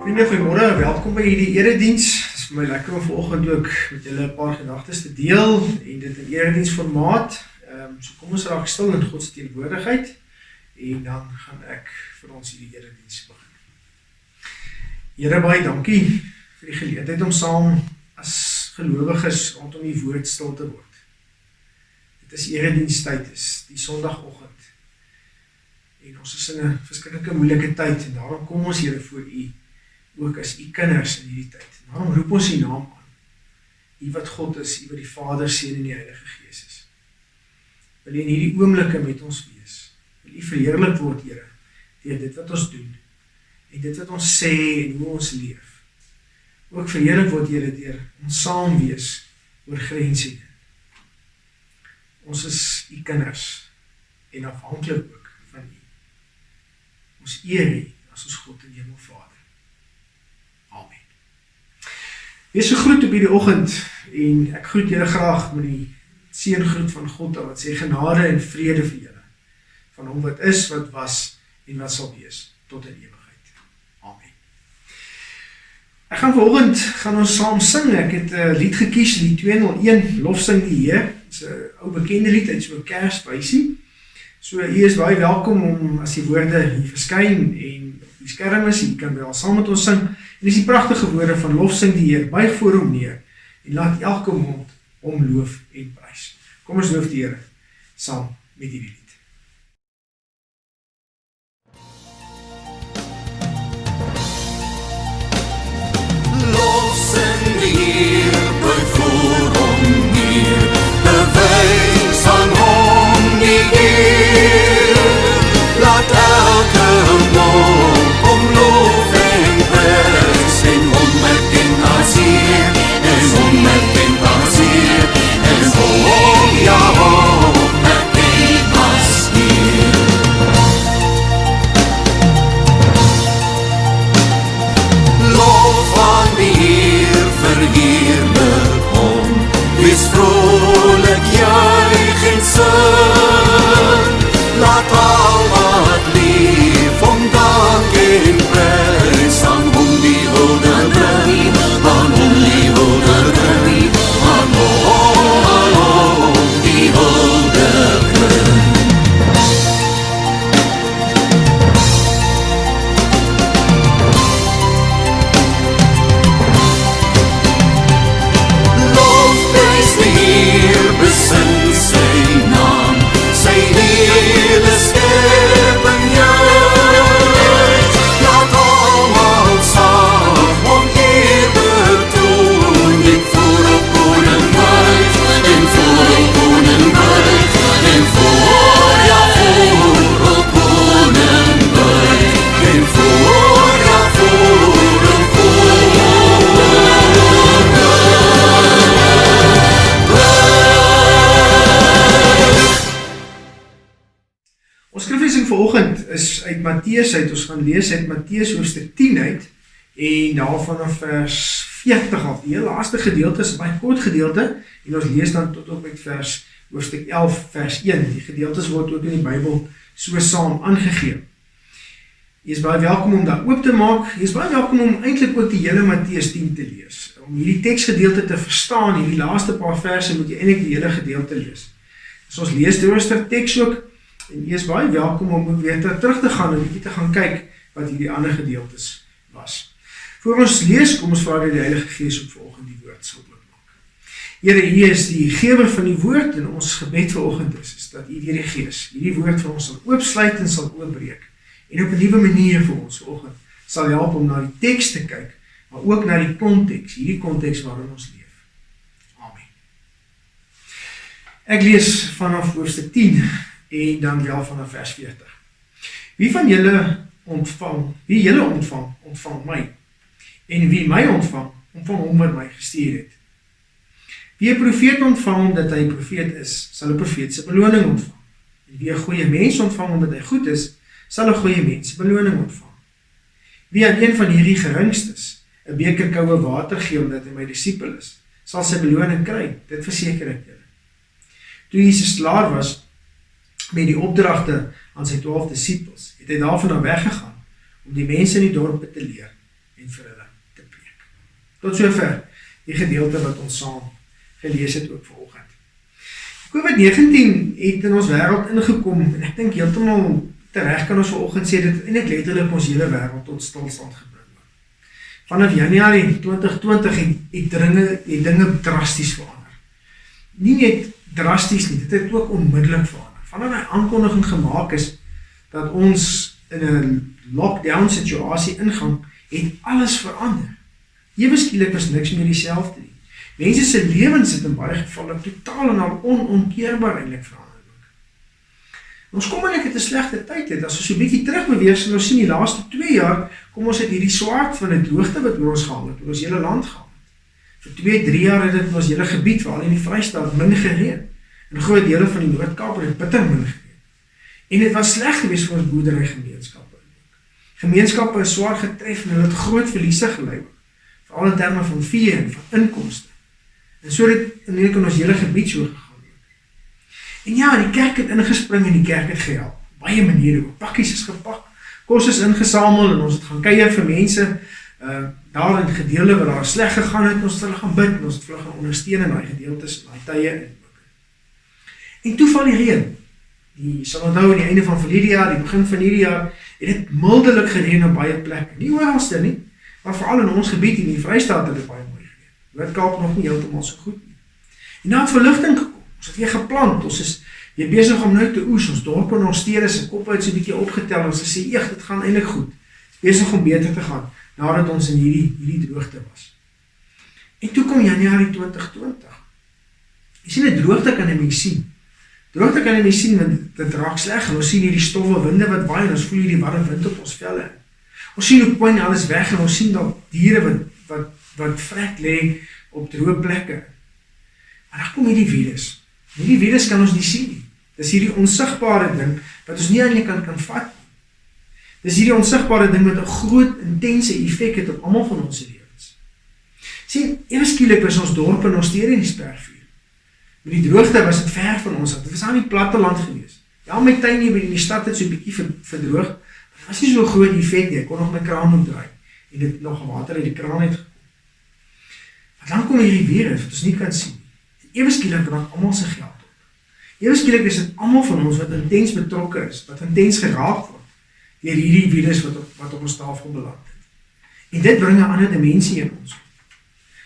Vriende, goeiemôre, welkom by hierdie erediens. Het is vir my lekker om vanoggend ook met julle 'n paar gedagtes te deel en dit in erediensformaat. So kom ons raak stil in God se teenwoordigheid en dan gaan ek vir ons hierdie erediens begin. Here, baie dankie vir die geleentheid om saam as gelowiges rondom die woord stil te word. Dit is eredienstyd, is die Sondagoggend. En ons is in 'n verskriklike moeilike tyd en daarom kom ons Here voor U ook as U kinders in hierdie tyd. Daarom roep ons U naam aan. U wat God is, U wat die Vader, Seun en die Heilige Gees is. Wil U in hierdie oomblikke met ons wees. Wil U verheerlik word, Here, deur dit wat ons doen en dit wat ons sê en hoe ons leef. Ook verheerlik word, Here, deur ons saam wees oor grense heen. Ons is U kinders en afhanklik ook van U. Ons eer U as ons God en Hemelvader. Amen. Wees gegroet op hierdie oggend en ek groet julle graag met die seëngroet van God wat sê genade en vrede vir julle van hom wat is, wat was en wat sal wees tot in ewigheid. Amen. Ek gaan vanoggend ons saam sing. Ek het 'n lied gekies, lied 201, Lofsing die Heer. Dit is 'n ou bekende lied uit so 'n Kersfeesie. So u is baie welkom om as die woorde hier verskyn en op die skerm is, u kan wel saam met ons sing. En dis die pragtige woorde van Lofsing die Heer, buig voor hom neer en laat elke mond hom loof en prys. Kom ons loof die Here saam met hierdie lied. Lofsing die Heer, buig voor hom neer, bewys aan hom die eer, laat elke mond hom loof en prys, en hom erken as Heer, en hom erken as Heer, en hom ja hom erken as Heer. Lof aan die Heer, verheerlik hom, wees vrolik, juig en sing, laat al wat leef hom dank en prys, aan hom die hulde bring, aan hom die hulde bring, aan hom die hulde bring. Lofprys die Heer, besin sy naam, sy hele skepping juig, laat almal saam hom eer betoon, en voor op koning buig, en voor op koning buig, en voor ja voor op koning buig, en voor ja voor op koning Ons skriflesing vanoggend is uit Matteus uit. Ons gaan lees uit Matteus hoofstuk 10 uit en daarvan vanaf vers 40 af. Die heel laaste gedeelte is 'n baie kort gedeelte en ons lees dan tot op met hoofstuk 11 vers 1. Die gedeeltes word ook in die Bybel so saam aangegee. Jy is baie welkom om daar oop te maak. Jy is baie welkom om eintlik ook die hele Matteus 10 te lees. Om hierdie teksgedeelte te verstaan, hierdie laaste paar verse moet jy eintlik die hele gedeelte lees. So ons lees die eerste teks ook. En jy is baie welkom om weer terug te gaan en bietjie te gaan kyk wat hierdie ander gedeeltes was. Voor ons lees, kom ons vra dat die Heilige Gees ook vanoggend die woord sal oopmaak. Here, U is die gewer van die woord en ons gebed vanoggend is dat U deur die Gees hierdie woord vir ons sal oopsluit en sal oopbreek. En op 'n nuwe manier vir ons vanoggend sal help om na die teks te kyk, maar ook na die konteks, hierdie konteks waarin ons leef. Amen. Ek lees vanaf hoofstuk 10 en dan wel vanaf vers 40. Wie julle ontvang my, en wie my ontvang hom wat my gestuur het. Wie 'n profeet ontvang omdat hy 'n profeet is, sal 'n profeet se beloning ontvang. En wie 'n goeie mens ontvang omdat hy goed is, sal 'n goeie mens se beloning ontvang. Wie aan een van hierdie geringstes 'n beker koue water gee omdat hy my disipel is, sal sy beloning kry, dit verseker ek julle. Toe Jesus klaar was met die opdragte aan sy 12 disipels, het hy daarvan weggegaan om die mense in die dorpe te leer en vir hulle te preek. Tot sover die gedeelte wat ons saam gelees het ook vanoggend. COVID-19 het in ons wêreld ingekom en ek dink heeltemal tereg kan ons vanoggend sê dit eintlik letterlik ons hele wêreld tot stilstand gebring. Vanaf Januarie 2020 het dinge drasties verander. Nie net drasties nie, dit het ook onmiddellik verander. Vanaf die aankondiging gemaak is dat ons in 'n lockdown situasie ingaan, het alles verander. Ewe skielik was niks meer dieselfde nie. Mense se lewens het in baie gevalle totaal en al onomkeerbaar eintlik verander. Ons kom eintlik uit 'n slegte tyd het. As ons so 'n bietjie terugbeweeg, sal ons sien die laaste 2 jaar kom ons uit hierdie swaard van 'n droogte wat oor ons gehang het, oor ons hele land gehang het. Vir 2-3 jaar het dit in ons hele gebied, veral in die Vrystaat, min gereën. In groot dele van die Noord-Kaap het dit bitter min gereën. En dit was sleg geweest vir ons boerderygemeenskappe. Gemeenskappe is swaar getref en hulle het groot verliese gely, veral in terme van vee en van inkomste. En so het dit in ons hele gebied so gegaan. En ja, die kerk het ingespring en die kerk het gehelp. Baie maniere, pakkies is gepak, kos is ingesamel en ons het gaan kuier vir mense daar in gedeelte waar daar sleg gegaan het, ons het hulle gaan bid en ons het hulle gaan ondersteun in daai gedeeltes, in daai tye. En toe val die reën. Die sal onthou aan die einde van verlede jaar, die begin van hierdie jaar, het dit mildelik gereën op baie plekke. Nie oralste nie, maar veral in ons gebied in die Vrystaat het dit baie mooi gereën. Noord-Kaap nog nie heeltemal so goed nie. En nou het verligting gekom. Ons het weer geplant, ons is weer besig om nou te oes, ons dorpe en ons stede se kop uit so 'n bietjie opgetel, ons sê, dit gaan eintlik goed. Dit is besig om beter te gaan, nadat ons in hierdie droogte was. En toe kom Januarie 2020. Jy sien, die droogte kan 'n mens sien. Droogte kan 'n mens sien, want dit raak sleg, en ons sien hierdie stowwe winde wat waai, en ons voel hierdie warme wind op ons velle. Ons sien hoe puin alles weg, en ons sien dat diere wat vrek lê op droë plekke. Maar dan kom hierdie virus. Hierdie virus kan ons nie sien nie. Dis hierdie onsigbare ding wat ons nie eintlik kan vat nie. Dis hierdie onsigbare ding wat 'n groot, intense effek het op almal van ons lewens. Sien, ewe skielik was ons dorp en ons stede in die spervuur. Met die droogte was dit ver van ons af. Dit was aan die platteland gewees. Ja, my tuin hier in die stad het so 'n bietjie verdroog. Dit was nie so groot effek nie. Ek kon nog my kraan opdraai en dit nog water uit die kraan het gekom. Maar dan kom hierdie virus wat ons nie kan sien. Ewe skielik raak almal se geld op. Ewe skielik is dit almal van ons wat intens betrokke is, wat intens geraak word deur hierdie virus wat op ons tafel beland het. En dit bring 'n ander dimensie in ons.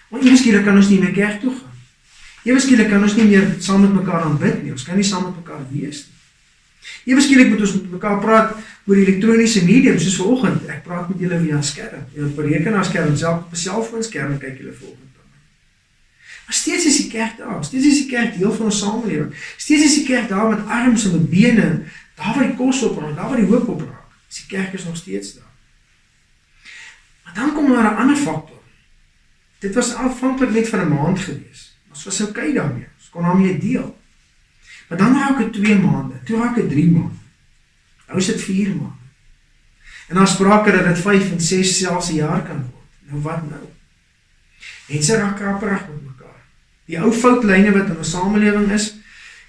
Want ewe skielik kan ons nie meer kerk toe gaan. Ewe skielik kan ons nie meer saam met mekaar aanbid nie. Ons kan nie saam met mekaar wees nie. Ewe skielik moet ons met mekaar praat oor elektroniese medium, soos vanoggend. Ek praat met julle via skerm. Op 'n rekenaarskerm, self op 'n selfoonskerm kyk julle vanoggend. Maar steeds is die kerk daar, steeds is die kerk deel van ons samelewing, steeds is die kerk daar met arms en met bene, daar waar die kos opraak, daar waar die hoop opraak, die kerk is nog steeds daar. Maar dan kom daar 'n ander faktor. Dit was aanvanklik net vir 'n maand gewees, ons was okay daarmee, ons kon daarmee deel. Maar dan raak het 2 maande, toe raak het 3 maande, nou is het 4 maande. En dan sprake dat het 5 en 6 selfs 'n jaar kan word. Nou wat nou? Mense raak krapperig met mekaar. Die ou foutlyne wat in ons samelewing is,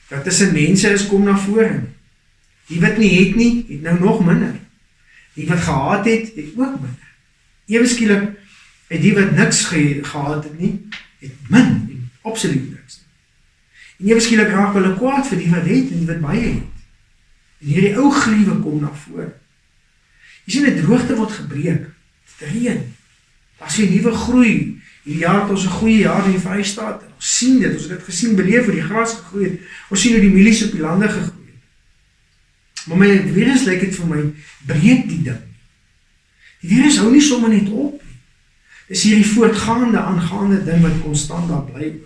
wat tussen mense is, kom na vore. Die wat nie het nou nog minder. Die wat gehaat het ook minder. Ewe skielik het die wat niks gehaat het nie, het min, en absoluut niks. En ewe skielik raak hulle kwaad vir die wat het en die wat baie het. En hierdie ou griewe kom na vore. Jy sien, die droogte word gebreek, dit reën, daar is 'n nuwe groei. Hierdie jaar het ons 'n goeie jaar in die Vrystaat, en ons sien dit, ons het dit gesien, beleef hoe die gras gegroei het, ons sien hoe die mielies op die lande gegroei het. Maar my virus lyk het vir my, breek die ding. Die virus hou nie sommer net op nie. Dis hierdie voortgaande, aangaande ding wat konstant daar bly.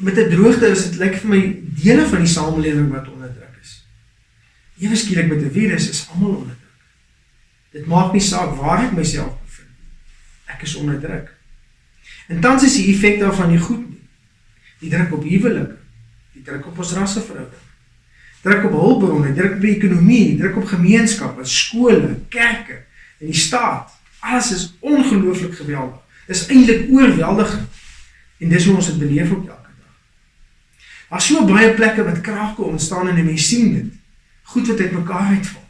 Met die droogte is dit lyk vir my, dele van die samelewing wat onderdruk is. Ewe skielik met die virus is almal onderdruk. Dit maak nie saak waar ek myself bevind. Ek is onderdruk. En tans is die effek daarvan nie goed nie. Die druk op huwelike, die druk op ons rasseverhouding, druk op hulpbronne, druk op die ekonomie, druk op gemeenskappe, skole, kerke, en die staat. Alles is ongelooflik geweldig. Dis eintlik oorweldigend. En dis hoe ons het beleef op elke dag. Daar is so baie plekke wat krake ontstaan en die mens sien dit. Goed wat uit mekaar uitval.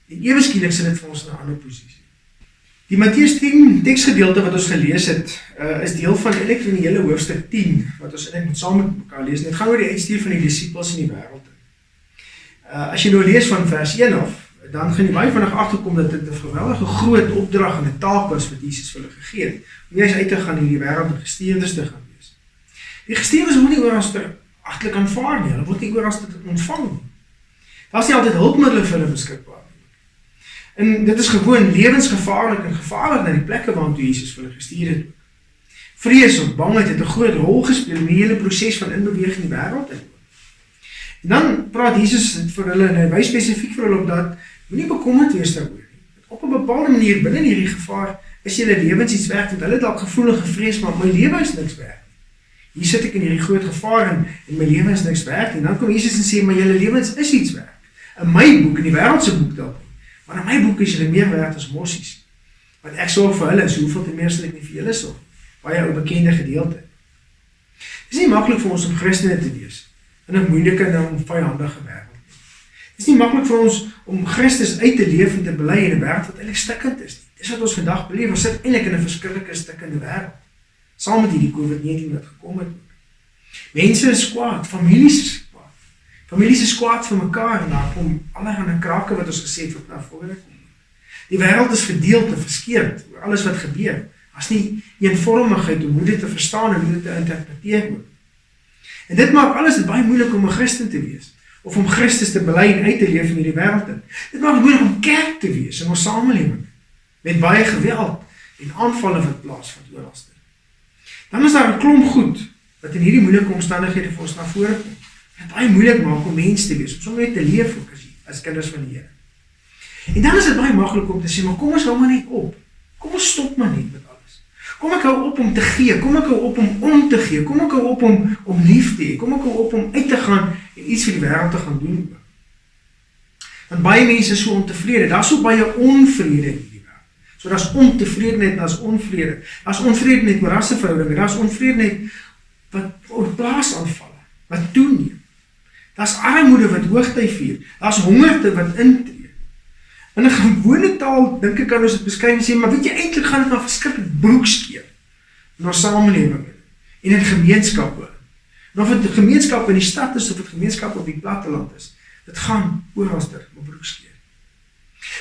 En ewe skielik sit dit vir ons in 'n ander posisie. Die Matteus 10 teksgedeelte wat ons gelees het, is deel van eintlik van die hele hoofstuk 10, wat ons eintlik moet saam met mekaar lees. Dit gaan oor die uitstuur van die disippels in die wêreld. As jy nou lees van vers 1 af, dan gaan jy baie vinnig agterkom dat dit 'n geweldige groot opdrag en 'n taak was wat Jesus vir hulle gegee het, om juist uit te gaan in die wêreld en gestuurdes te gaan wees. Die gestuurdes word nie oral agtelik aanvaar nie, hulle word nie oral ontvang nie. Daar is nie altyd hulpmiddels vir hulle beskikbaar nie. En dit is gewoon lewensgevaarlik en gevaarlik na die plekke waartoe Jesus vir hulle gestuur het. Vrees of bangheid het 'n groot rol gespeel in die hele proses van inbeweging in die wêreld. En dan praat Jesus vir hulle en hy wys spesifiek vir hulle op dat moenie bekommerd wees daaroor nie. Op 'n bepaalde manier binne hierdie gevaar is julle lewens iets werd, want hulle het dalk gevoel en gevrees, maar my lewe is niks werd. Hier sit ek in hierdie groot gevaar en my lewe is niks werd. En dan kom Jesus en sê, maar julle lewens is iets werd. In my boek, in die wêreldse boek dalk nie. Maar in my boek is julle meer werd as mossies. Want ek sorg vir hulle, so hoeveel te meer sal ek nie vir julle sorg. Baie ou bekende gedeelte. Dit is nie maklik vir ons om Christene te wees in 'n moeilike en onvyandige wêreld. Dit is nie maklik vir ons om Christus uit te leef en te bely in 'n wêreld wat eintlik stikkend is. Dis wat ons vandag beleef. Ons sit eintlik in 'n verskriklike stikkende wêreld. Saam met hierdie COVID-19 wat gekom het. Mense is kwaad, families is kwaad. Families is kwaad vir mekaar en daar kom allerlei krake wat ons gesê het wat na vore kom. Die wêreld is verdeeld en verskeurd oor alles wat gebeur. Daar's nie eenvormigheid om hoe dit te verstaan en hoe dit te interpreteer word. En dit maak alles baie moeilik om 'n Christen te wees, of om Christus te bely en uit te leef in hierdie wêreld. Dit maak moeilik om kerk te wees in ons samelewing, met baie geweld en aanvalle wat plaasvind oralste. Dan is daar 'n klomp goed, wat in hierdie moeilike omstandighede vir ons na vore kom. Dit baie moeilik maak om mens te wees, om sommer net te leef ook as kinders van die Here. En dan is dit baie maklik om te sê, maar kom ons hou maar net op. Kom ons stop maar net met alles. Kom ek hou op om te gee, kom ek hou op om te gee, kom ek hou op om lief te hê, kom ek hou op om uit te gaan en iets vir die wêreld te gaan doen. Want baie mense is so ontevrede, daar is so baie onvrede in die wêreld. So daar is ontevredenheid en daar is onvrede. Daar is onvredenheid oor rasseverhoudinge, daar is onvredenheid wat oor plaasaanvalle, wat toeneem. Daar is armoede wat hoogtyd vier, daar is hongerte wat intree. In 'n gewone taal, dink ek kan ons dit beskryf en sê, maar weet jy, eintlik gaan dit maar verskriklik broekskeer in ons samelewing en in gemeenskappe. En of dit gemeenskap in die stad is of dit gemeenskap op die platteland is, dit gaan oralster op broekskeer.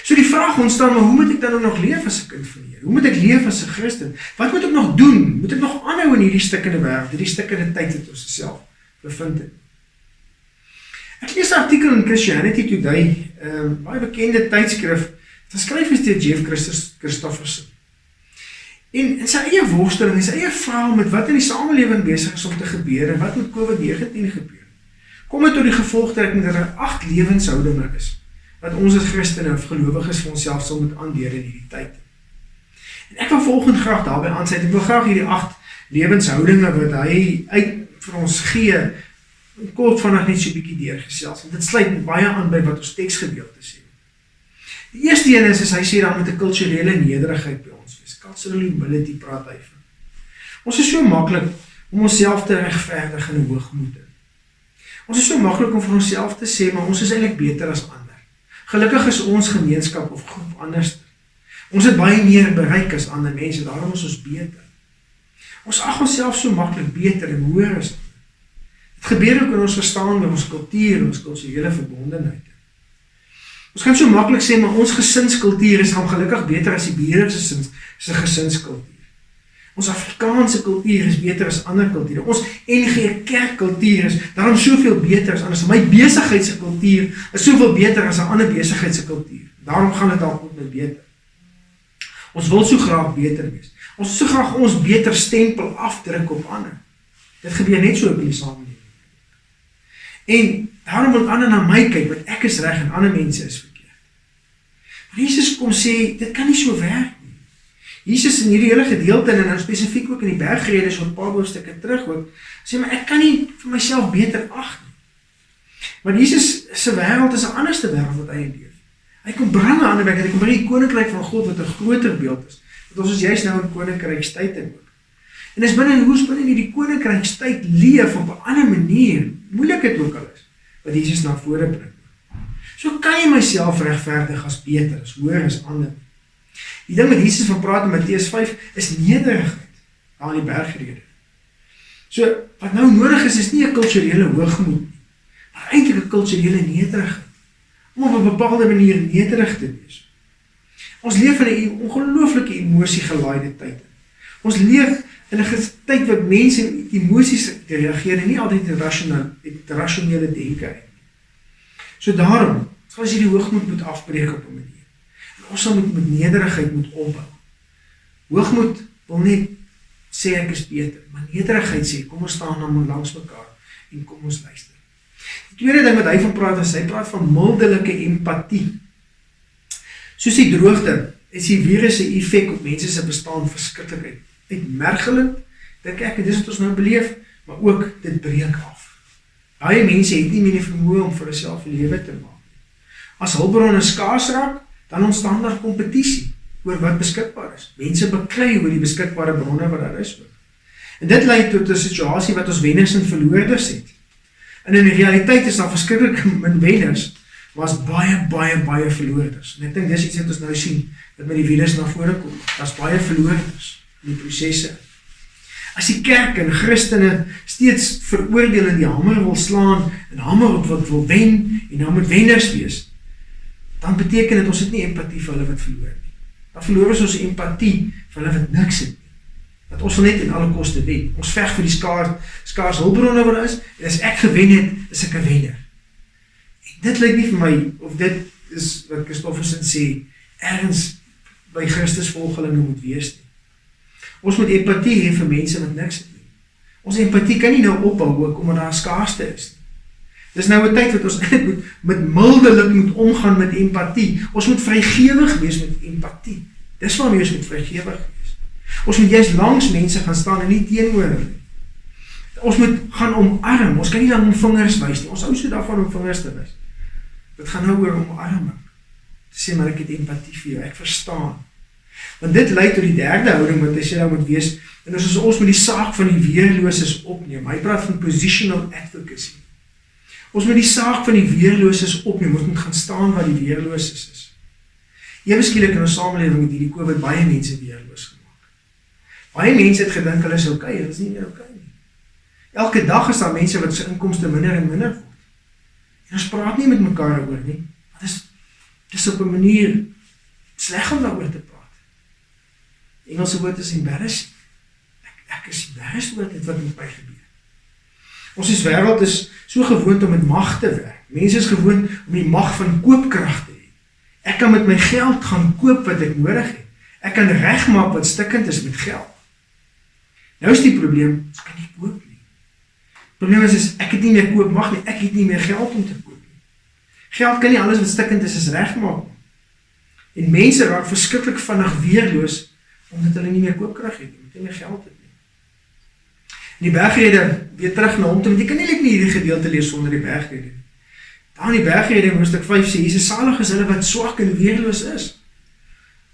So die vraag ontstaan, maar hoe moet ek dan nou nog leef as 'n kind van die Here? Hoe moet ek leef as 'n Christen? Wat moet ek nog doen? Moet ek nog aanhou in hierdie stikkende wêreld, hierdie stikkende tyd wat ons self bevind het? Ek lees 'n artikel in Christianity Today, baie bekende tydskrif, geskryf is deur Jeff Christofferson. En in sy eie worsteling, in sy eie verhaal met wat in die samelewing besig is om te gebeur en wat met COVID-19 gebeur, kom hy tot die gevolgtrekking dat daar 8 lewenshoudinge is, wat ons as Christene of gelowiges vir onsself sal moet aanleer in hierdie tyd. En ek wil volgende graag daarby aansluit, ek wil graag hierdie 8 lewenshoudinge wat hy uit vir ons gee, kort vandag net so 'n bietjie deurgesels, want dit sluit baie aan by wat ons teksgedeelte sê. Die eerste een is hy sê dan met 'n kulturele nederigheid by ons wees. Cultural humility praat hy van. Ons is so maklik om onsself te regverdig in 'n hoogmoed. Ons is so maklik om vir onsself te sê, maar ons is eintlik beter as ander. Gelukkig is ons gemeenskap of groep anders. Ons het baie meer bereik as ander mense, daarom is ons beter. Ons ag onsself so maklik beter en hoër as. Het gebeur ook in ons verstaan met ons kultuur en ons kulturele verbondenheid. Ons kan so maklik sê, maar ons gesinskultuur is dan gelukkig beter as die buurman se gesinskultuur. Ons Afrikaanse kultuur is beter as ander kulture. Ons NG Kerkkultuur is daarom soveel beter as anders. My besigheidse kultuur is soveel beter as 'n ander besigheidse kultuur. Daarom gaan dit dalk met my beter. Ons wil so graag beter wees. Ons wil so graag ons beter stempel afdruk op ander. Dit gebeur net so in die samelewing. En daarom wil ander na my kyk, want ek is reg en ander mense is verkeerd. Maar Jesus kom sê, dit kan nie so werk nie. Jesus in hierdie hele gedeelte en nou spesifiek ook in die bergrede so 'n paar hoofstukke terug ook, sê maar ek kan nie vir myself beter ag nie. Want Jesus se wêreld is 'n anderste wêreld wat hy leef. Hy kom bring 'n ander wêreld, hy kom bring die koninkryk van God wat 'n groter beeld is. Want ons is juist nou in koninkrykstyd ook. En dis binne hierdie koninkrykstyd leef op 'n ander manier, moeilik dit ook al is, wat Jesus na vore bring. So kan jy myself regverdig as beter, as hoër as ander. Die ding wat Jesus van praat in Matteus 5 is nederigheid daar in die bergrede. So, wat nou nodig is nie 'n kulturele hoogmoed nie, maar eintlik 'n kulturele nederigheid. Om op 'n bepaalde manier nederig te wees. Ons leef in 'n ongelooflike emosiegelaaide tyd. Ons leef in 'n tyd wat mense met emosies reageer en nie altyd die rasionele denke uit. So daarom, sal jy die hoogmoed moet afbreek op 'n manier. En ons sal met nederigheid moet opbou. Hoogmoed wil net sê ek is beter, maar nederigheid sê, kom ons staan dan langs mekaar en kom ons luister. Die tweede ding wat hy van praat is, hy praat van mildelike empatie. Soos die droogte, is die virus se effek op mense se bestaan verskriklik uitmergelend, dink ek, en dis wat ons nou beleef, maar ook dit breek af. Baie mense het nie meer die vermoë om vir hulself 'n lewe te maak. As hulpbronne skaars raak, dan ontstaan daar kompetisie oor wat beskikbaar is. Mense beklei oor die beskikbare bronne wat daar is. En dit lei tot 'n situasie wat ons wenners en verloorders het. En in die realiteit is daar verskriklik min wenners, maar is baie verloorders. En ek dink dis iets wat ons nou sien, dat met die virus na vore kom. Daar's baie verloorders in die prosesse. As die kerk en Christene steeds veroordeel en die hamer wil slaan, en hamer op wat wil wen, en dan moet wenners wees, dan beteken dit ons het nie empatie vir hulle wat verloor nie. Dan verloor ons empatie vir hulle wat niks het nie. Dat ons wil net in alle koste wen. Ons veg vir die skaars hulpbronne wat is, en as ek gewen het, is ek 'n wenner. En dit lyk nie vir my, of dit is wat Christofferson sê, ergens by Christus volgelinge moet wees nie. Ons moet empatie hê vir mense wat niks het nie. Ons empatie kan nie nou ophou ook omdat daar skaarste is nie. Dis nou 'n tyd wat ons met mildelik moet omgaan met empatie. Ons moet vrygewig wees met empatie. Dis waarmee ons moet vrygewig wees. Ons moet juist langs mense gaan staan en nie teenoor hulle nie. Ons moet gaan omarm. Ons kan nie lang om vingers wys nie. Ons hou so daarvan om vingers te wys. Dit gaan nou oor omarming. Te sê maar ek het empatie vir jou, ek verstaan. Want dit lei tot die derde houding wat hy sê nou moet wees, en ons moet die saak van die weerloses opneem. Hy praat van positional advocacy. Ons moet die saak van die weerloses opneem, ons moet gaan staan waar die weerloses is. Ewe skielik in ons samelewing het hierdie COVID baie mense weerloos gemaak. Baie mense het gedink hulle is okay, hulle is nie meer okay nie. Elke dag is daar mense wat sy inkomste minder en minder word. En ons praat nie met mekaar oor nie, want dis op 'n manier sleg om daaroor te praat. Engelse woord is embarrassing. Ek is embarrassed oor dit wat met my gebeur. Ons wêreld is so gewoond om met mag te werk. Mense is gewoond om die mag van koopkrag te hê. Ek kan met my geld gaan koop wat ek nodig het. Ek kan regmaak wat stikkend is met geld. Nou is die probleem, ons kan nie koop nie. Die probleem is ek het nie meer koop mag nie, ek het nie meer geld om te koop nie. Geld kan nie alles wat stikkend is regmaak nie. En mense raak verskriklik vinnig weerloos, omdat hulle nie meer koopkrag het nie, omdat hulle nie meer geld het nie. En die bergrede, weer terug na hom toe, want jy kan nie hierdie gedeelte lees sonder die bergrede. Daar in die bergrede in hoofstuk 5 sê, Jesus, salig is hulle wat swak en weerloos is.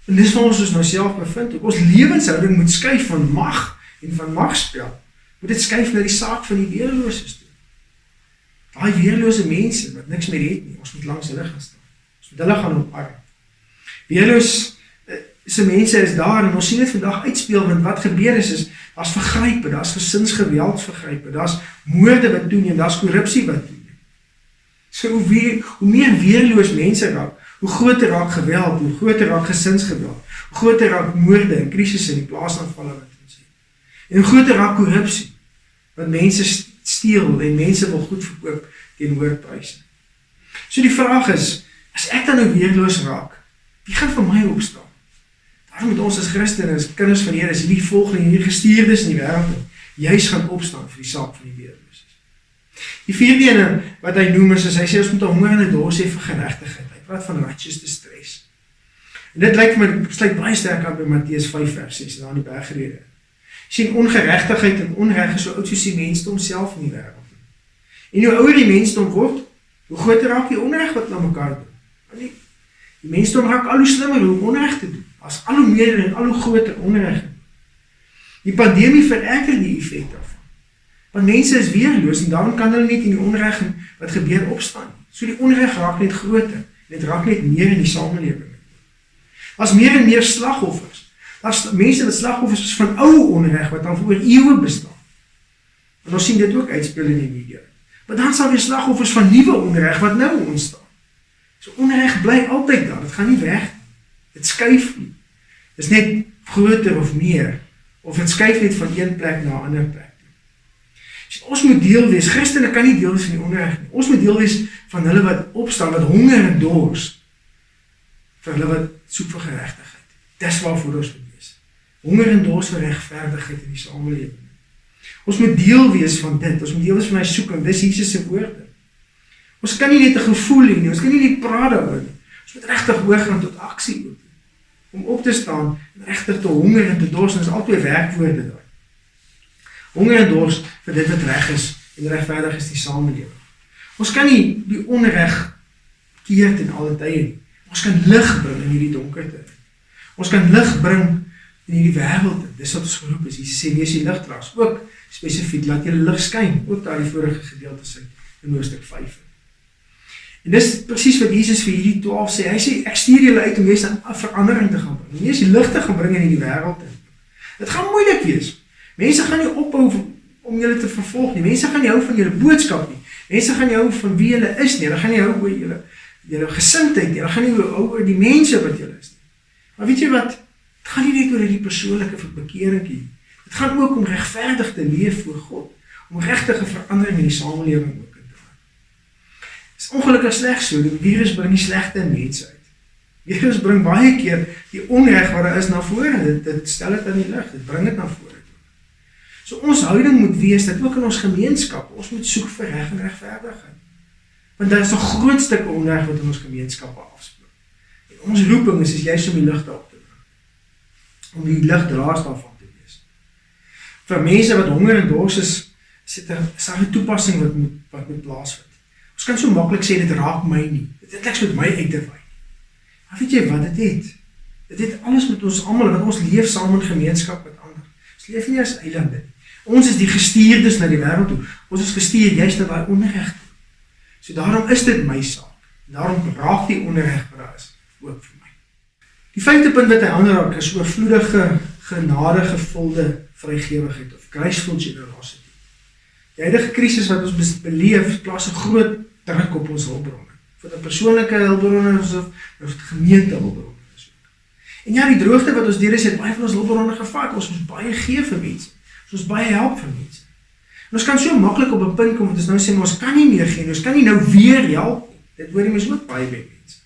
En dis waar ons nou self bevind. Ons lewenshouding moet skuif van mag en van magspel. Moet dit skuif na die saak van die weerlooses toe. Daai weerlose mense wat niks meer het nie, ons moet langs hulle gaan staan. Ons moet hulle gaan omarm. Weerloos se mense is daar en ons sien dit vandag uitspeel, want wat gebeur is daar's vergrype, daar's gesinsgeweldsvergrype, daar's moorde wat toeneem, daar's korrupsie wat toeneem. So hoe meer weerloos mense raak, hoe groter raak geweld, hoe groter raak gesinsgeweld, hoe groter raak moorde en krisisse en die plaasaanvalle wat ons het. En hoe groter raak korrupsie, want mense steel en mense wil goed verkoop teen hoë pryse. So die vraag is, as ek dan nou weerloos raak, wie gaan vir my opstaan? Daarom moet ons as Christene, as kinders van die Here, as hierdie volgelinge, hierdie gestuurdes in die wêreld, juis gaan opstaan vir die saak van die weerloses. Die vierde ene wat hy noem is, hy sê ons moet honger en dors hê vir geregtigheid. Hy praat van righteous distress. En dit lyk vir my, sluit baie sterk aan by Matteus 5 vers 6, daar in die bergrede. Jy sien, ongeregtigheid en onreg is so oud soos die mensdom self in die wêreld. En hoe ouer die mensdom word, hoe groter raak die onreg wat na mekaar doen. Die mensdom raak al hoe slimmer om onreg te doen. As al hoe meer en al hoe groter onreg. Die pandemie vererger die effek daarvan. Want mense is weerloos en daarom kan hulle net in die onreg wat gebeur opstaan. So die onreg raak net groter. Dit raak net meer in die samelewing. Daar's meer en meer slagoffers. Daar's mense wat slagoffers is van ou onreg wat dan vir eeue bestaan. En ons sien dit ook uitspeel in die media. Maar dan sal weer slagoffers van nuwe onreg wat nou ontstaan. So onreg bly altyd daar, dit gaan nie weg. Dit skuif nie. Dit is net groter of meer, of dit skuif net van een plek na 'n ander plek. So, ons moet deel wees, Christene kan nie deel wees van die onreg nie. Ons moet deel wees van hulle wat opstaan, wat honger en dors, vir hulle wat soek vir geregtigheid. Dis waarvoor ons moet wees. Honger en dors vir regverdigheid in die samelewing. Ons moet deel wees van dit, ons moet deel wees van hy soeking, dis Jesus se woorde. Ons kan nie net 'n gevoel hê nie, ons kan nie net praat daaroor nie. Ons moet regtig oorgaan tot aksie ook. Om op te staan en regtig te honger en te dors, en dis altyd werkwoorde daar. Honger en dors vir dit wat reg is en regverdig is die samelewing. Ons kan nie die onreg keer ten alle tye nie. Ons kan lig bring in hierdie donkerte. Ons kan lig bring in hierdie wêreld. Dis wat ons geroep is. Jesus sê, wees die ligdraers. Ook spesifiek, laat julle lig skyn. Ook daar die vorige gedeelte sê in hoofstuk 5. En dis presies wat Jesus vir hierdie 12 sê. Hy sê, ek stuur julle uit om wees aan verandering te gaan bring. Wees die lig te gaan bring in die wêreld. Dit gaan moeilik wees. Mense gaan nie ophou om julle te vervolg nie. Mense gaan nie hou van julle boodskap nie. Mense gaan nie hou van wie julle is nie. Hulle gaan nie hou oor julle gesindheid nie. Hulle gaan nie hou oor die mense wat julle is nie. Maar weet jy wat? Het gaan nie net oor die persoonlike bekering nie. Het gaan ook om regverdig te leef voor God. Om regtige verandering in die samelewing ook in te maak. Het is ongelukkig sleg so. Die virus bring die slegte in mense uit. Die virus bring baie keer die onreg wat daar is na vore. Dit stel dit aan die lig. Dit bring dit na vore. So ons houding moet wees, dat ook in ons gemeenskap, ons moet soek vir reg en regverdigheid. Want daar is 'n groot stuk onreg wat in ons gemeenskappe afspeel. En ons roeping is juist om die lig daarop te bring. Om die ligdraers daarvan te wees. Vir mense wat honger en dors is daar 'n toepassing wat moet plaasvind. Ons kan so maklik sê, dit raak my nie. Dit het niks met my uit te wy. Maar weet jy wat dit het? Dit het alles met ons almal, want ons leef saam in gemeenskap met ander. Ons leef nie as eilande nie. Ons is die gestuurdes na die wêreld toe. Ons is gestuur juist na daai onreg toe. So daarom is dit my saak. Daarom raak die onreg wat daar is ook vir my. Die 5de punt wat hy aanraak is oorvloedige, genadegevulde vrygewigheid of graceful generosity. Die huidige krisis wat ons beleef, plaas 'n groot druk op ons hulpbronne. Vir die persoonlike hulpbronne of die gemeente hulpbronne. En ja, die droogte wat ons deur is, het baie van ons hulpbronne gevat. Ons moet baie gee vir mense. Ons baie help vir mense. En ons kan so maklik op 'n punt kom wat ons nou sê, maar ons kan nie meer gee, ons kan nie nou weer help nie. Dit hoor jy mens ook baie by mense.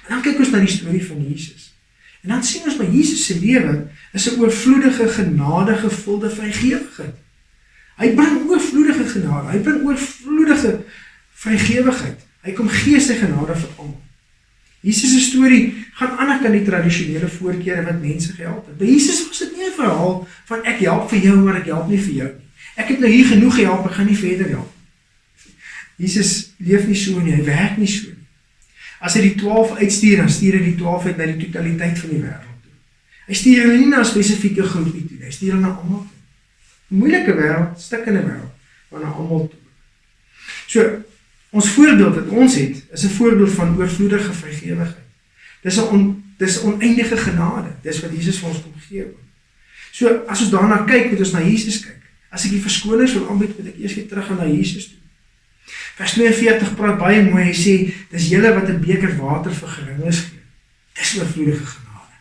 Maar dan kyk ons na die storie van Jesus. En dan sien ons by Jesus se lewe is 'n oorvloedige genadegevulde vrygewigheid. Hy bring oorvloedige genade, hy bring oorvloedige vrygewigheid. Hy kom gee sy genade vir almal. Jesus se storie gaan aan kan die tradisionele voorkeure wat mense gehelp het. By Jesus was dit nie 'n verhaal van ek help vir jou, maar ek help nie vir jou nie. Ek het nou hier genoeg gehelp, ek gaan nie verder help. Jesus leef nie so nie, hy werk nie so nie. As hy die 12 uitstuur, dan stuur hy die 12 uit na die totaliteit van die wêreld toe. Hy stuur hulle nie na 'n spesifieke groep toe, hy stuur hulle na almal toe. 'n Moeilike wêreld, stikkende wêreld, maar na almal toe. So, ons voorbeeld wat ons het, is 'n voorbeeld van oorvloedige vrygewigheid. Dis 'n oneindige genade. Dis wat Jesus vir ons kom gee. So, as ons daarna kyk, moet ons na Jesus kyk. As ek die verskonings wil aanbied, moet ek eers weer terug gaan na Jesus toe. Vers 42 praat baie mooi, hy sê, dis julle wat 'n beker water vir geringes gee. Dis oorvloedige genade.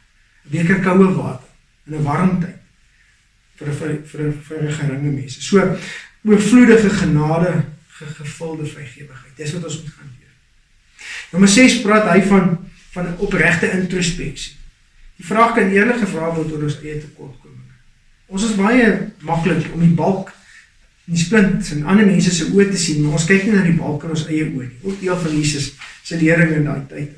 'n Beker koue water, in 'n warm tyd, vir 'n geringe mense. So, oorvloedige genade, gevulde vrygewigheid. Dis wat ons moet gaan doen. Nommer 6 praat hy van 'n opregte introspeksie. Die vraag kan eerlik gevra word oor ons eie tekortkominge. Ons is baie maklik om die balk en die splint in ander mense se oë te sien, maar ons kyk nie na die balk in ons eie oë nie. Ook deel van Jesus se lering in daai tyd.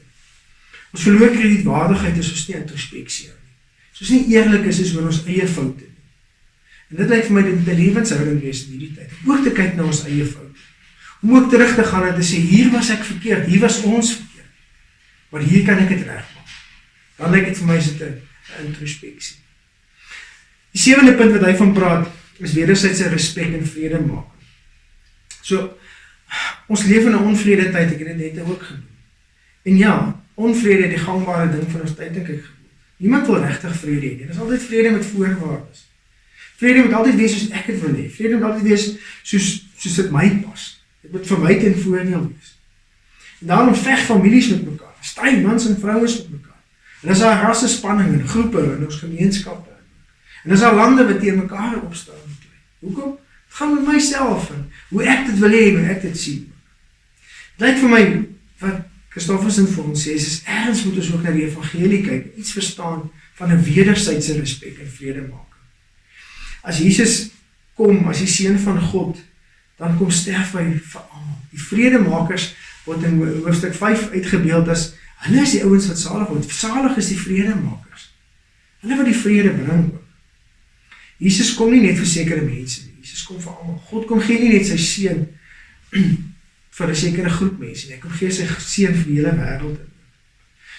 Ons verloor kredietwaardigheid as ons nie introspeksie hou nie. As ons nie eerlik is oor ons eie foute nie. En dit lyk vir my dit 'n lewenshouding wees in hierdie tyd. Om ook te kyk na ons eie foute. Om ook terug te gaan en te sê, hier was ek verkeerd, hier was ons verkeerd. Maar hier kan ek het regmaak. Dan lyk dit vir my is dit 'n introspeksie. Die 7de punt wat hy van praat, is wederwysige respek en vrede maak. So, ons leef in 'n onvrede tyd, ek het dit net ook genoem. En ja, onvrede die gangbare ding van ons tyd, dink ek. Niemand wil regtig vrede hê. Dit is altyd vrede met voorwaardes. Vrede moet altyd wees soos ek het wil hê. Vrede moet altyd wees soos dit my pas. Dit moet vir my ten voordeel wees. En daarom veg families met mekaar. Stry mans en vrouens met mekaar. En is daar rassespanning in groepe in ons gemeenskappe. En is daar lande wat teen mekaar opstaan. Hoekom? Het gaan met myself en hoe ek dit wil hê en hoe ek dit sien. Het lyk vir my, wat Christofferson vir ons sê, is ergens moet ons ook na die evangelie kyk, iets verstaan van 'n wederwysige respek en vrede maak. As Jesus kom, as die seun van God, dan kom sterf hy vir almal. Die vredemakers word in hoofstuk 5 uitgebeeld as, hulle is die ouens wat salig word. Salig is die vredemakers. Hulle wat die vrede bring. Jesus kom nie net vir sekere mense nie. Jesus kom vir almal. God kom gee nie net sy seun vir 'n sekere groep mense nie. Hy kom gee sy seun vir die hele wêreld.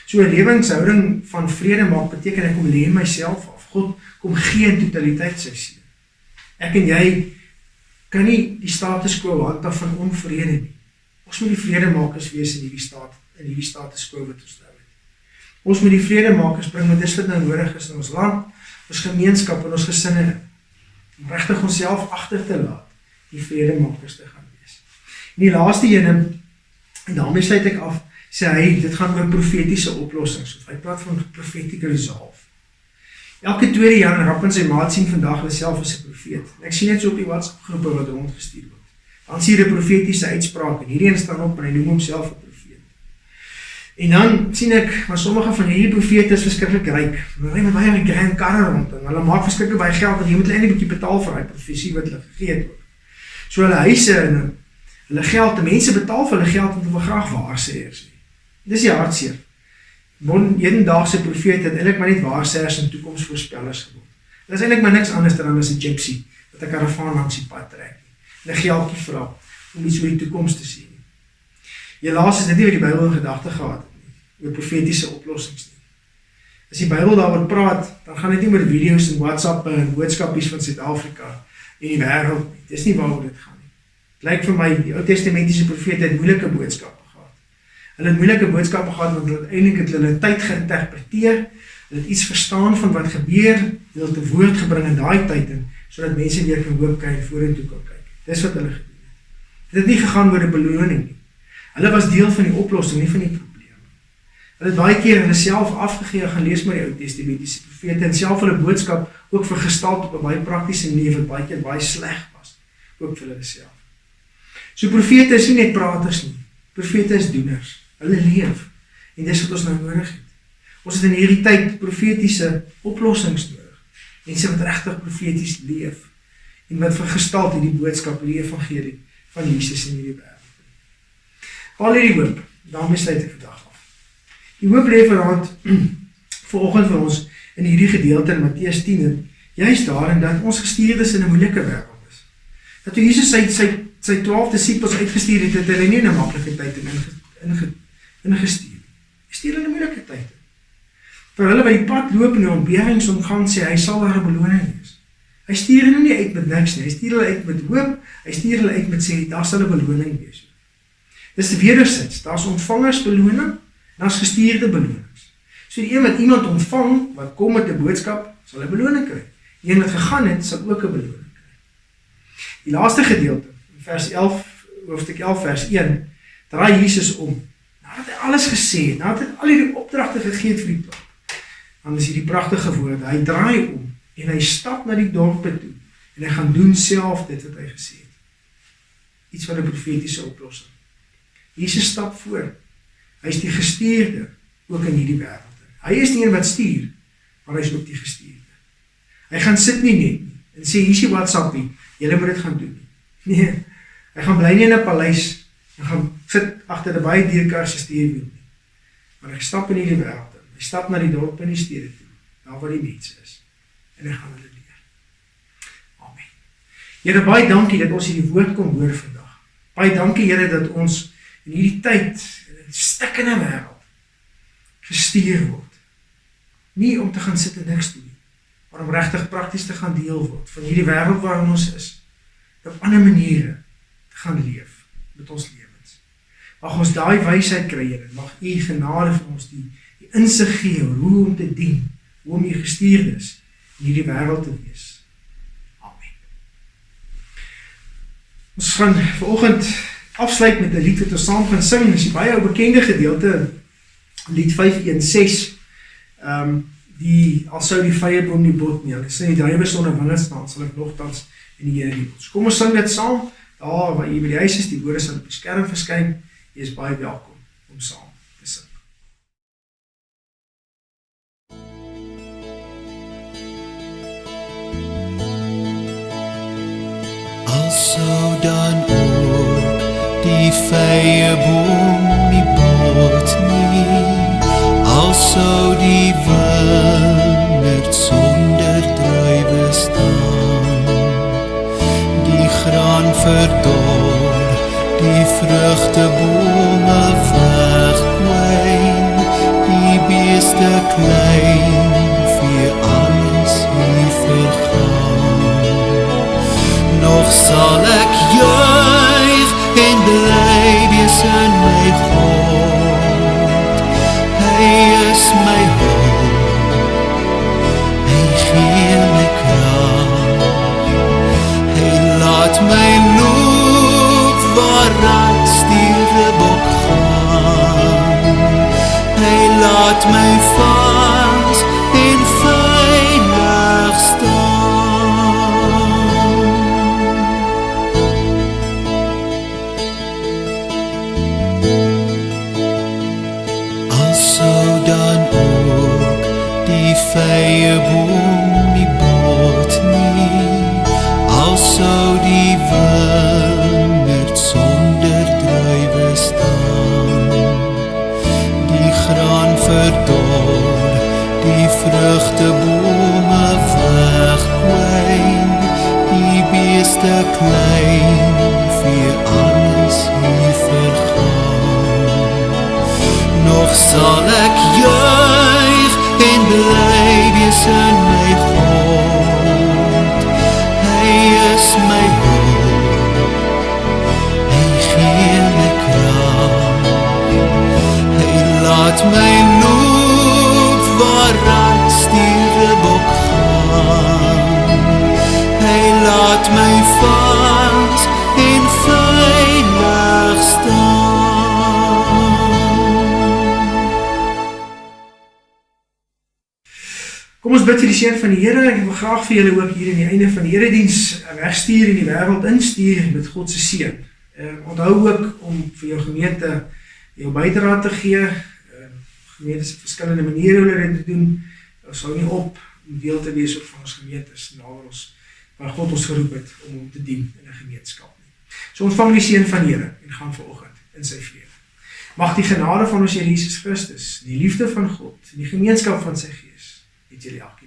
So 'n lewenshouding van vrede maak beteken ek kom lê myself af. God kom gee in totaliteit sy seun. Ek en jy kan nie die status quo handhaaf van onvrede nie. Ons moet die vredemakers wees in hierdie status quo wat ons nou het. Ons moet die vredemakers bring met dis wat nou nodig is in ons land, ons gemeenskap en ons gesinne. Om regtig onsself agter te laat, die vredemakers te gaan wees. En die laaste ene, en daarmee sluit ek af, sê hy, dit gaan oor profetiese oplossings. Hy praat van prophetic resolve. Elke tweede Jan Rapp en sy maat sien vandag hulle self as 'n profeet. Ek sien net so op die WhatsApp groepe wat rondgestuur word. Dan sien jy 'n profetiese uitspraak en hierdie een staan op en hy noem homself 'n profeet. En dan sien ek, maar sommige van hierdie profete is verskriklik ryk. Hulle ry met baie grand karre rond en hulle maak verskriklik baie geld want jy moet hulle eintlik 'n bietjie betaal vir daai profesie wat hulle gegee het. So hulle huise en hulle geld, die mense betaal vir hulle geld want hulle graag waarsêers nie. Dis die hartseer. Hedendaagse profete het eintlik maar net waarsêers en toekomsvoorspellers geword. Dit is eintlik maar niks anders dan as 'n gypsy wat 'n karavaan langs die pad trek. Hulle geldjie vra om iets oor die toekoms te sien. Helaas is dit nie wat die Bybel in gedagte gehad het nie, oor profetiese oplossings nie. As die Bybel daaroor praat, dan gaan dit nie oor video's en WhatsApp en boodskapies van Suid-Afrika en die wêreld nie. Dis nie waaroor dit gaan nie. Dit lyk vir my, die Ou Testamentiese profete het moeilike boodskappe gehad. Hulle het moeilike boodskappe gehad, want uiteindelik het hulle tyd geïnterpreteer, hulle het iets verstaan van wat gebeur, hulle het 'n woord gebring in daai tyd in, sodat mense weer kan hoop kyk en vorentoe kan kyk. Dis wat hulle gedoen het. Dit het nie gegaan oor 'n beloning nie. Hulle was deel van die oplossing, nie van die probleem. Hulle het baie keer hulle self afgegee, gaan lees maar die Ou Testamentiese profete, en self hulle boodskap ook vergestaal op 'n baie praktiese manier, wat baie keer baie sleg was, ook vir hulle self. So profete is nie net praters nie, profete is doeners. Hulle leef, en dis wat ons nou nodig het. Ons het in hierdie tyd profetiese oplossings nodig, mense wat regtig profeties leef, en wat vergestaal die boodskap, die evangelie van Jesus in hierdie wêreld. Al hierdie hoop, daarmee sluit ek vandag af. Die hoop lê vanoggend vir ons in hierdie gedeelte in Matteus 10, juist daarin dat ons gestuurd is in 'n moeilike wêreld is. Dat toe Jesus sy 12 disippels uitgestuur het, het hulle nie in 'n maklike tyd ingestuur. Hy stuur hulle 'n moeilike tyd. Vir hulle by die pad loop en die ontbewings omgaan, sê hy sal daar 'n beloning wees. Hy stuur hulle nie uit met niks nie, hy stuur hulle uit met hoop, hy stuur hulle uit met sê, daar sal 'n beloning wees. Dis wederzijds, daar's ontvangersbeloning, en daar's gestuurde belonings. So die een wat iemand ontvang, wat kom met 'n boodskap, sal 'n beloning kry. Die een wat gegaan het, sal ook 'n beloning kry. Die laaste gedeelte, vers 11, hoofstuk 11 vers 1, draai Jesus om. Nadat hy alles gesê het, nadat hy al hierdie opdragte gegee het vir die pad, dan is hierdie pragtige woorde, hy draai om, en hy stap na die dorpe toe, en hy gaan doen self dit wat hy gesê het. Iets van 'n profetiese oplossing. Jesus stap voor, hy is die gestuurde, ook in hierdie wêreld. Hy is die een wat stuur, maar hy is ook die gestuurde. Hy gaan sit nie net nie, en sê, hier is die WhatsApp nie, julle moet dit gaan doen nie. Nee, hy gaan bly nie in 'n paleis, en gaan sit agter 'n baie dierkar se stuurwiel nie. Maar hy stap in hierdie wêreld in. Hy stap na die dorp en die stede toe, daar waar die mense is. En hy gaan hulle leer. Amen. Here, baie dankie dat ons hierdie woord kon hoor vandag. Baie dankie, Here, dat ons in hierdie tyd, in 'n stikkende wêreld, gestuur word. Nie om te gaan sit en niks doen, maar om regtig prakties te gaan deel word van hierdie wêreld waarin ons is, op ander maniere te gaan leef met ons lewens. Mag ons daai wysheid kry, Here, mag U genade vir ons die insig gee, hoe om te dien, hoe om U gestuurdes in hierdie wêreld te wees. Amen. Ons gaan vanoggend afsluit met 'n lied wat ons saam gaan sing. Dit is 'n baie bekende gedeelte, lied 516, die al sou die vyeboom nie bot nie, as die druiwe sonder wingerd staan, sal ek nogtans in die Here lief. Kom ons sing dit saam, daar waar jy by die huis is, die woorde sal op die skerm verskyn, jy is baie welkom om saam te sing. Al sou dan ook die vyeboom nie bot nie, al sou die wingerd sonder druiwe staan, die graan verdor, die vrugtebome wegkwyn, die beeste klein, vir alles hier vergaan. Nog sal ek juig en bly wees in my God. Hy is my hoop, hy gee my krag, hy laat my loop waaruit stierbok gaan. Hy laat my vas en veilig staan. Al sou dan ook die vyeboom nie bot nie, al sou die wingerd sonder druiwe staan, die graan verdor, die vrugtebome wegkwyn, die beeste klein, vir alles hier vergaan. Nog sal ek juig en bly wees in my God. Hy is my hoop, hy gee my krag, hy laat my loop waaruit stierbok gaan. Hy laat my vas en veilig staan. Kom ons bid vir die seën van die Here. Ek wil graag vir julle ook hier in die einde van die erediens wegstuur en die wêreld instuur met God se seën. Onthou ook om vir jou gemeente jou bydrae te gee. Gemeentes op verskillende maniere hoe hulle dit doen. Ons hou nie op om deel te wees op van ons gemeentes waar God ons geroep het om te dien in 'n gemeenskap. So ontvang die seën van die Here en gaan vanoggend in sy vrede. Mag die genade van ons Here Jesus Christus, die liefde van God en die gemeenskap van sy Gees met julle elkeen